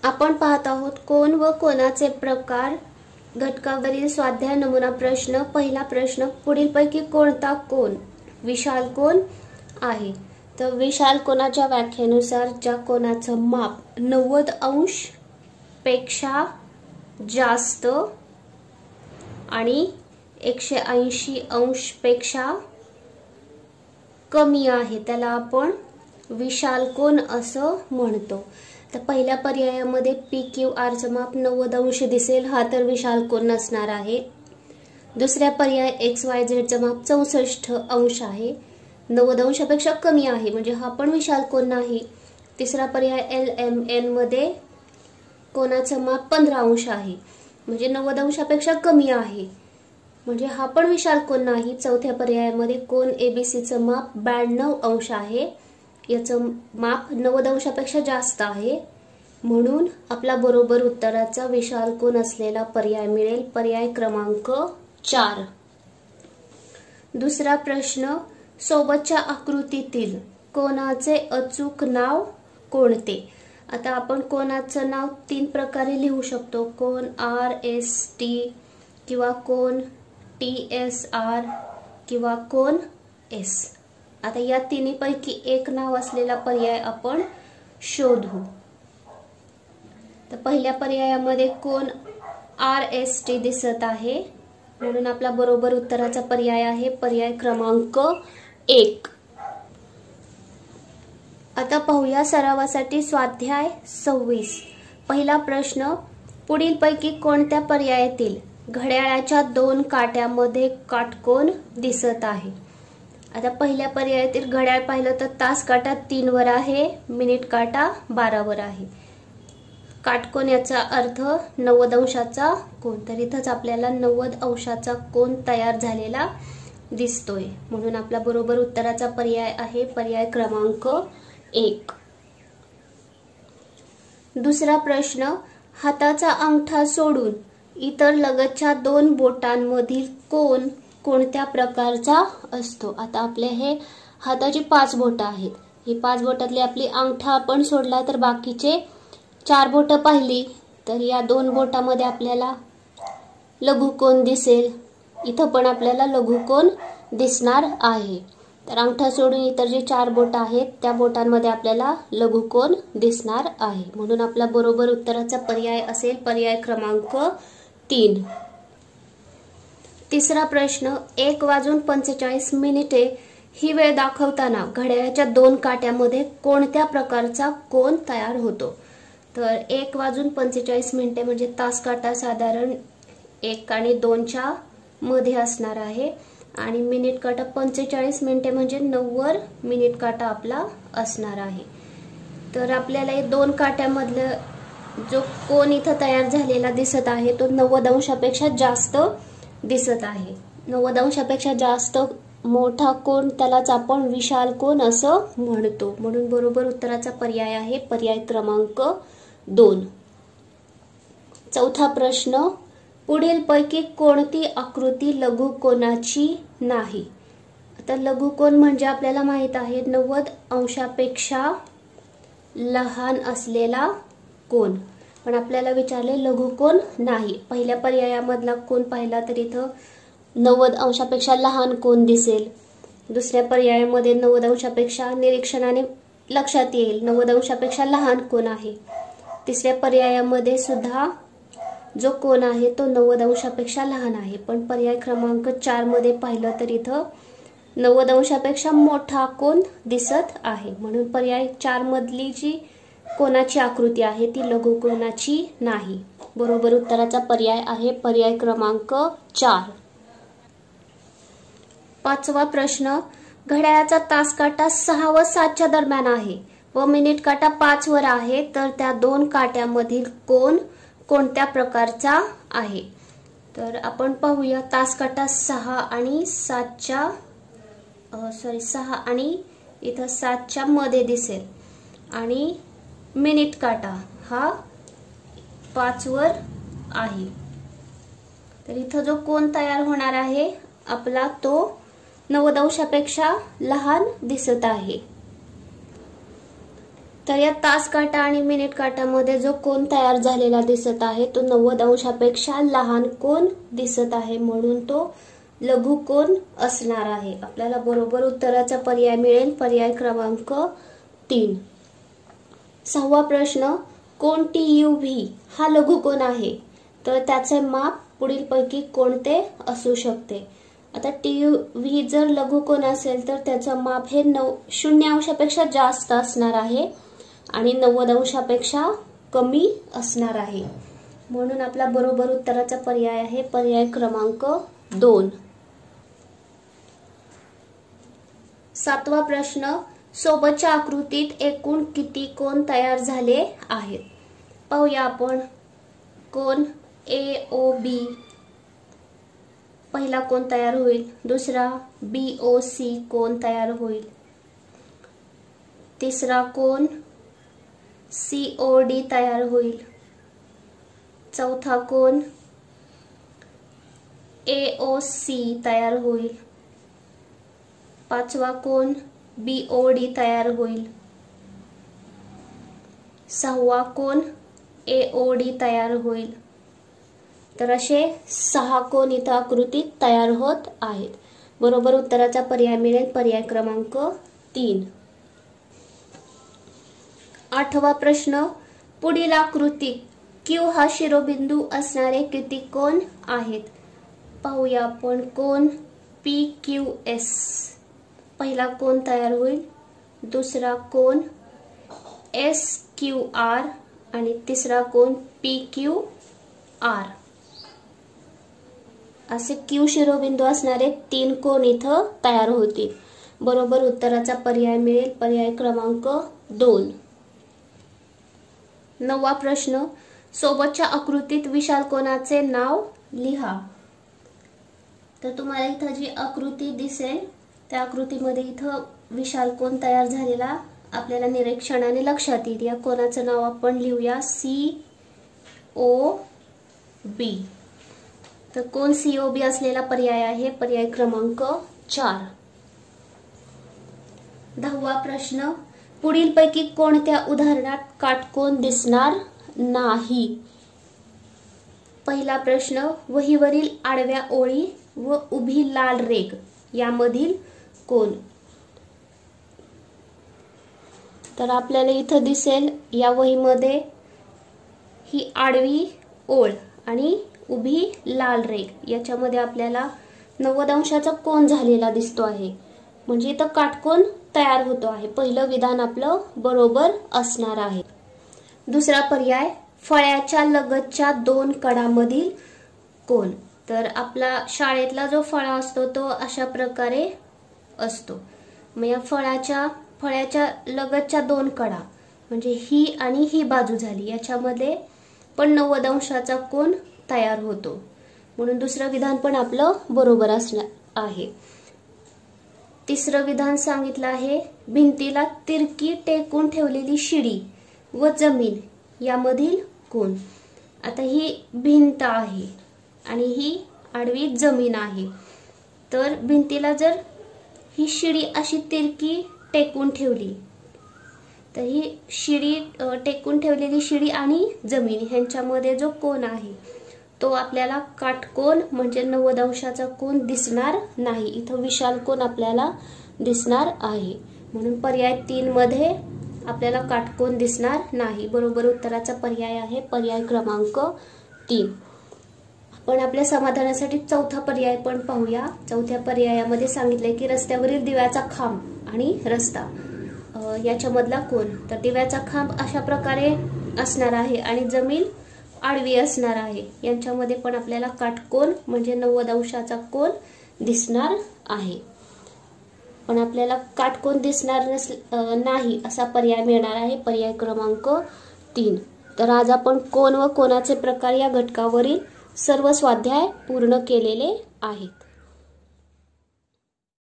आपण पाहत आहोत कोण व कोणाचे प्रकार घटकावरील स्वाध्याय नमुना प्रश्न। पहिला प्रश्न, पुढीलपैकी कोणता कोन विशाल कोन आहे? तर विशाल कोनाच्या व्याख्येनुसार ज्या कोनाचं माप 90 अंश पेक्षा जास्त आणि 180 अंश पेक्षा कमी आहे त्याला आपण विशाल कोन असं म्हणतो। तर पहिल्या पर्यायामध्ये PQR चं माप 90 अंश दिसेल, हा तर विशाल कोन नसणार आहे। दुसऱ्या पर्याय XYZ चं माप 64 अंश आहे, 90 अंशापेक्षा कमी आहे म्हणजे हा पण विशाल कोन नाही। तिसरा पर्याय LMN मध्ये कोनाचं माप 15 अंश आहे म्हणजे 90 अंशापेक्षा कमी आहे म्हणजे हा पण विशाल कोन नाही। चौथ्या पर्यायामध्ये कोन ABC चं माप 92 अंश आहे, याचं माप 90 अंशापेक्षा जास्त आहे म्हणून आपला बरोबर उत्तराचा विशाल कोन असलेला पर्याय मिळेल, पर्याय क्रमांक 4। दुसरा प्रश्न, सोबतच्या आकृतीतील कोनाचे अचूक नाव कोणते? आता आपण कोनाचं नाव 3 प्रकारे लिहू शकतो, कोन RST किंवा कोन TSR किंवा कोन S। आता या तिन्हीपैकी एक नाव असलेला पर्याय आपण शोधू। तर पहिल्या पर्यायामध्ये कोन RST दिसत आहे म्हणून आपला बरोबर उत्तराचा पर्याय आहे पर्याय क्रमांक 1। आता पाहूया सरावासाठी स्वाध्याय 26। पहिला प्रश्न, पुढीलपैकी कोणत्या पर्यायातील घड्याळाच्या 2 काट्यामध्ये काटकोन दिसत आहे? आता पहिल्या पर्यायातील घड्याळ पाहिलं तर तास काटा 3 वर आहे, मिनिट काटा 12 वर आहे। काटकोन याचा अर्थ 90 अंशाचा कोन, तर इथंच आपल्याला 90 अंशाचा कोन तयार झालेला दिसतोय म्हणून आपला बरोबर उत्तराचा पर्याय आहे पर्याय क्रमांक 1। दुसरा प्रश्न, हाताचा अंगठा सोडून इतर लगतच्या 2 बोटांमधील कोन कोणत्या प्रकारचा असतो? आता आपले हे हाताची 5 बोटं आहेत, ही 5 बोटातली आपली अंगठा आपण सोडला तर बाकीचे 4 बोटं पाहिली तर या 2 बोटामध्ये आपल्याला लघुकोन दिसेल, इथं पण आपल्याला लघुकोन दिसणार आहे। तर अंगठा सोडून इतर जे 4 बोट आहेत त्या बोटांमध्ये आपल्याला लघुकोन दिसणार आहे म्हणून आपला बरोबर उत्तराचा पर्याय असेल पर्याय क्रमांक 3। तिसरा प्रश्न, 1:45 ही वेळ दाखवताना घड्याळाच्या 2 काट्यामध्ये कोणत्या प्रकारचा कोन तयार होतो? तर 1:45 म्हणजे तास काटा साधारण 1 आणि 2 च्या मध्ये असणार आहे आणि मिनिट काटा 45 मिनिटे म्हणजे 90 मिनिट काटा आपला असणार आहे। तर आपल्याला हे 2 काट्यामधलं जो कोन इथं तयार झालेला दिसत आहे तो 90 अंशापेक्षा जास्त दिसत आहे। 90 अंशापेक्षा जास्त मोठा कोन त्यालाच आपण विशाल कोन असं म्हणतो म्हणून बरोबर उत्तराचा पर्याय आहे पर्याय क्रमांक 2। चौथा प्रश्न, पुढीलपैकी कोणती आकृती लघुकोनाची नाही? आता लघुकोन म्हणजे आपल्याला माहित आहे 90 अंशापेक्षा लहान असलेला कोन, पण आपल्याला विचारले लघुकोन नाही। पहिल्या पर्यायामधला कोन पाहिला तर इथं 90 अंशापेक्षा लहान कोन दिसेल, दुसऱ्या पर्यायामध्ये 90 अंशापेक्षा निरीक्षणाने लक्षात येईल 90 अंशापेक्षा लहान कोन आहे। तिसऱ्या पर्यायामध्ये सुद्धा जो कोन आहे तो 90 अंशापेक्षा लहान आहे, पण पर्याय क्रमांक 4 मध्ये पाहिलं तर इथं 90 अंशापेक्षा मोठा कोन दिसत आहे म्हणून पर्याय 4 मधली जी कोनाची आकृती आहे ती लघुकोनाची नाही। बरोबर उत्तराचा पर्याय आहे पर्याय क्रमांक 4। पाचवा प्रश्न, घड्याळाचा तास काटा 6 व 7 च्या दरम्यान आहे व मिनिट काटा 5 वर आहे, तर त्या 2 काट्यामधील कोन कोणत्या प्रकारचा आहे? तर आपण पाहूया तास काटा 6 आणि 7 च्या मध्ये दिसेल आणि मिनिट काटा हा 5 वर आहे, तर इथं जो कोन तयार होणार आहे आपला तो 90 अंशापेक्षा लहान दिसत आहे। तर या तास काटा आणि मिनिट काटामध्ये जो कोन तयार झालेला दिसत आहे तो 90 अंशापेक्षा लहान कोन दिसत आहे, म्हणून तो लघुकोन असणार आहे. आपल्याला बरोबर उत्तराचा पर्याय मिळेल, पर्याय क्रमांक 3. 6वा प्रश्न, कोन TUV हा लघुकोन आहे, तर त्याचे माप पुढीलपैकी कोणते असू शकते? आता TUV जर लघुकोन असेल तर त्याचं माप हे 0 अंशापेक्षा जास्त असणार आहे आणि 90 अंशापेक्षा कमी असणार आहे, म्हणून आपला बरोबर उत्तराचा पर्याय आहे पर्याय क्रमांक 2. 7वा प्रश्न, सोबतच्या आकृतीत एकूण किती कोन तयार झाले आहेत? पाहूया आपण. कोन AOB पहिला कोन तयार होईल, दुसरा BOC कोन तयार होईल, तिसरा कोन COD तयार होईल, चौथा कोन AOC तयार होईल, पाचवा कोन BOD तयार होईल, सहावा कोन AOD तयार होईल. तर असे 6 कोन इथं आकृतीत तयार होत आहेत. बरोबर उत्तराचा पर्याय मिळेल पर्याय क्रमांक 3. 8वा प्रश्न, पुढील आकृतीत Q हा शिरोबिंदू असणारे किती कोन आहेत? पाहूया आपण. कोन PQS पहिला कोन तयार होईल, दुसरा कोन SQR आणि तिसरा कोन PQR. असे Q शिरोबिंदू असणारे 3 कोन इथं तयार होतील. बरोबर उत्तराचा पर्याय मिळेल पर्याय क्रमांक 2. 9वा प्रश्न, सोबतच्या आकृतीत विशाल कोनाचे नाव लिहा. तर तुम्हाला इथं जी आकृती दिसेल त्या आकृतीमध्ये इथं विशाल कोन तयार झालेला आपल्याला निरीक्षणाने लक्षात येईल. या कोनाचं नाव आपण लिहूया COB. तर कोन COB असलेला पर्याय आहे पर्याय क्रमांक 4. 10वा प्रश्न, पुढीलपैकी कोणत्या उदाहरणात काटकोन दिसणार नाही? पहिला प्रश्न, वहीवरील आडव्या ओळी व उभी लाल रेघ यामधील कोन. तर आपल्याला इथं दिसेल या वहीमध्ये ही आडवी ओळ आणि उभी लाल रेघ याच्यामध्ये आपल्याला 90 अंशाचा कोन झालेला दिसतो आहे, म्हणजे इथं काटकोन तयार होतो आहे. पहिलं विधान आपलं बरोबर असणार आहे. दुसरा पर्याय, फळ्याच्या लगतच्या 2 कडामधील कोन. तर आपला शाळेतला जो फळा असतो तो अशा प्रकारे असतो. मग या फळ्याच्या लगतच्या 2 कडा म्हणजे ही आणि ही बाजू झाली, याच्यामध्ये पण 90 अंशाचा कोन तयार होतो, म्हणून दुसरं विधान पण आपलं बरोबर असणार आहे. तिसरं विधान सांगितलं आहे, भिंतीला तिरकी टेकून ठेवलेली शिडी व जमीन यामधील कोन. आता ही भिंत आहे आणि ही आडवी जमीन आहे, तर भिंतीला जर ही शिडी अशी तिरकी टेकून ठेवली तर ही शिडी टेकून ठेवलेली शिडी आणि जमीन ह्यांच्यामध्ये जो कोन आहे तो आपल्याला काटकोन म्हणजे 90 अंशाचा कोन दिसणार नाही. इथं विशाल कोन आपल्याला दिसणार आहे, म्हणून पर्याय 3 मध्ये आपल्याला काटकोन दिसणार नाही. बरोबर उत्तराचा पर्याय आहे पर्याय क्रमांक 3. आपण आपल्या समाधानासाठी चौथा पर्याय पण पाहूया. चौथ्या पर्यायामध्ये सांगितले की रस्त्यावरील दिव्याचा खांब आणि रस्ता याच्यामधला कोन. तर दिव्याचा खांब अशा प्रकारे असणार आहे आणि जमीन आडवी असणार आहे, यांच्यामध्ये पण आपल्याला काटकोन म्हणजे 90 अंशाचा कोन दिसणार आहे. पण आपल्याला काटकोन दिसणार नाही असा पर्याय मिळणार आहे पर्याय क्रमांक 3. तर आज आपण कोन व कोनाचे प्रकार या घटकावरील सर्व स्वाध्याय पूर्ण केलेले आहेत.